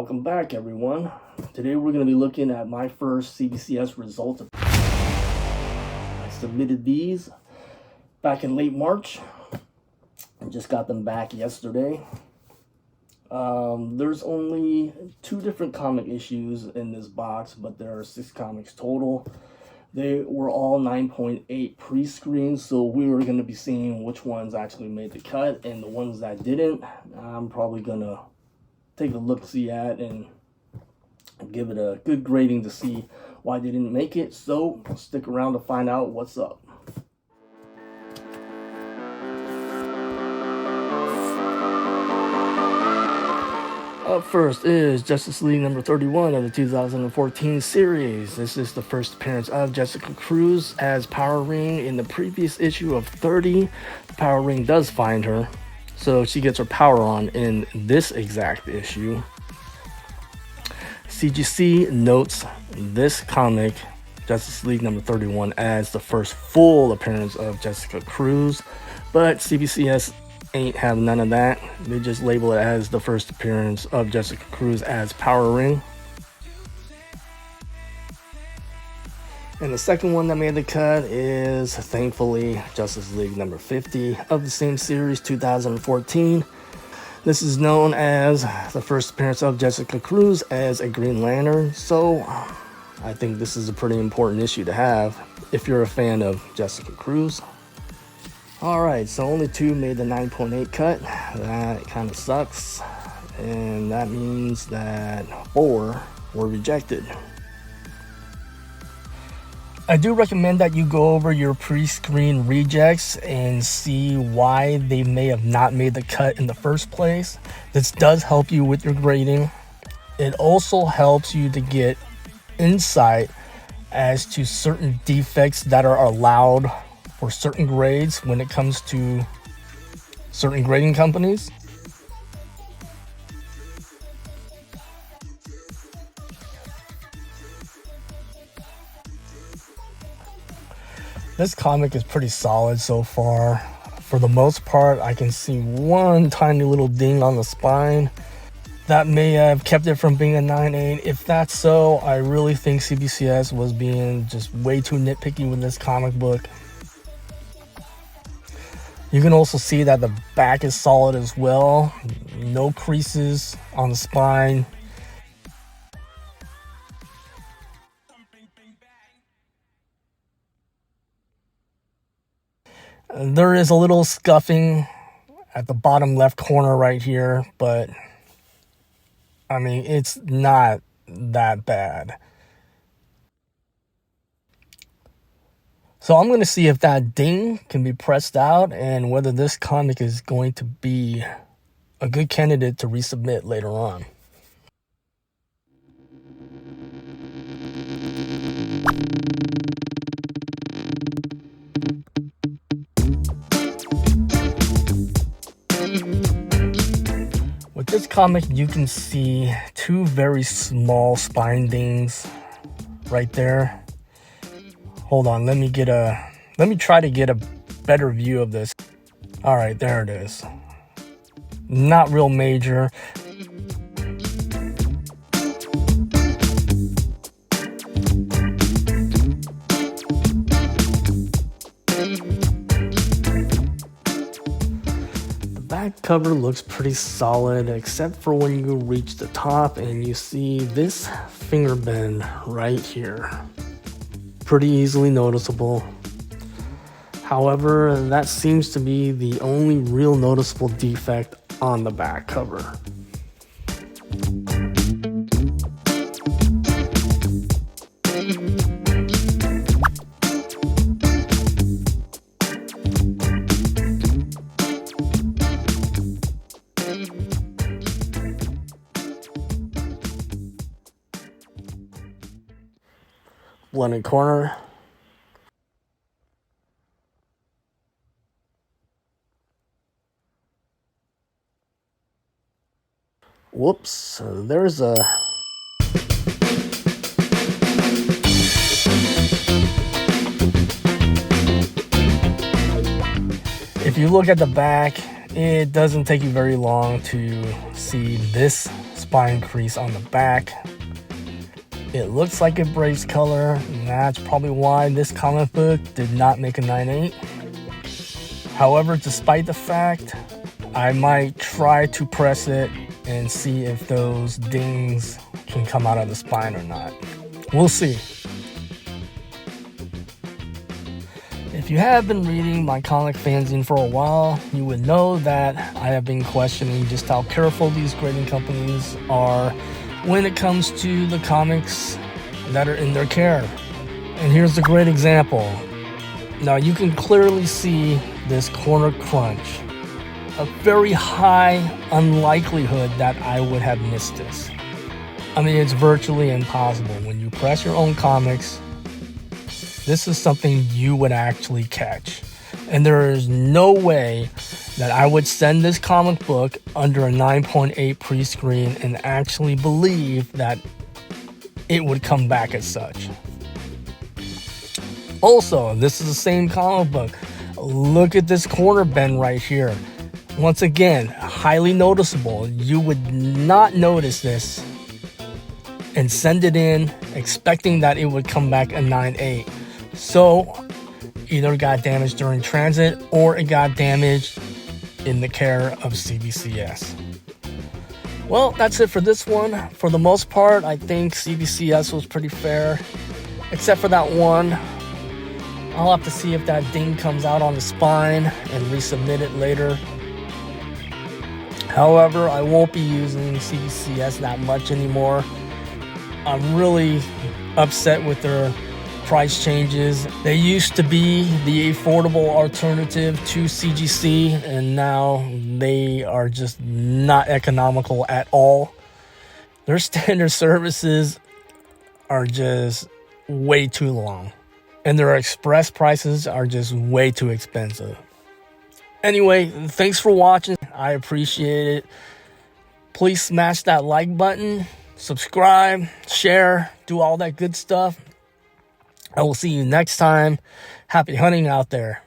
Welcome back, everyone. Today we're going to be looking at my first CBCS results. I submitted these back in late March and just got them back yesterday. There's only 2 different comic issues in this box, but there are 6 comics total. They were all 9.8 pre-screened, so we were going to be seeing which ones actually made the cut, and the ones that didn't, I'm probably going to take a look-see at and give it a good grading to see why they didn't make it. So stick around to find out what's up. Up first is Justice League number 31 of the 2014 series. This is the first appearance of Jessica Cruz as Power Ring. In the previous issue of 30, the Power Ring does find her, so she gets her power on in this exact issue. CGC notes this comic, Justice League number 31, as the first full appearance of Jessica Cruz, but CBCS ain't have none of that. They just label it as the first appearance of Jessica Cruz as Power Ring. And the second one that made the cut is, thankfully, Justice League number 50 of the same series, 2014. This is known as the first appearance of Jessica Cruz as a Green Lantern, so I think this is a pretty important issue to have if you're a fan of Jessica Cruz. Alright, so only 2 made the 9.8 cut. That kind of sucks, and that means that 4 were rejected. I do recommend that you go over your pre-screen rejects and see why they may have not made the cut in the first place. This does help you with your grading. It also helps you to get insight as to certain defects that are allowed for certain grades when it comes to certain grading companies. This comic is pretty solid so far. For the most part, I can see one tiny little ding on the spine that may have kept it from being a 9.8. If that's so, I really think CBCS was being just way too nitpicky with this comic book. You can also see that the back is solid as well. No creases on the spine. There is a little scuffing at the bottom left corner right here, but I mean, it's not that bad. So I'm going to see if that ding can be pressed out and whether this comic is going to be a good candidate to resubmit later on. With this comic, you can see 2 very small spine dings right there. Hold on, let me try to get a better view of this. All right, there it is. Not real major. Back cover looks pretty solid, except for when you reach the top and you see this finger bend right here. Pretty easily noticeable. However, that seems to be the only real noticeable defect on the back cover. Blended corner. Whoops, there's a... If you look at the back, it doesn't take you very long to see this spine crease on the back. It looks like it breaks color, and that's probably why this comic book did not make a 9.8. However, despite the fact, I might try to press it and see if those dings can come out of the spine or not. We'll see. If you have been reading my comic fanzine for a while, you would know that I have been questioning just how careful these grading companies are when it comes to the comics that are in their care. And here's a great example. Now you can clearly see this corner crunch. A very high unlikelihood that I would have missed this. I mean, it's virtually impossible. When you press your own comics, this is something you would actually catch. And there is no way that I would send this comic book under a 9.8 pre-screen and actually believe that it would come back as such. Also, this is the same comic book. Look at this corner bend right here. Once again, highly noticeable. You would not notice this and send it in expecting that it would come back a 9.8. So, either it got damaged during transit or it got damaged in the care of CBCS. Well, that's it for this one. For the most part, I think CBCS was pretty fair, except for that one. I'll have to see if that ding comes out on the spine and resubmit it later. However, I won't be using CBCS that much anymore. I'm really upset with their price changes. They used to be the affordable alternative to CGC, and now they are just not economical at all. Their standard services are just way too long, and their express prices are just way too expensive. Anyway, thanks for watching. I appreciate it. Please smash that like button, subscribe, share, do all that good stuff. I will see you next time. Happy hunting out there.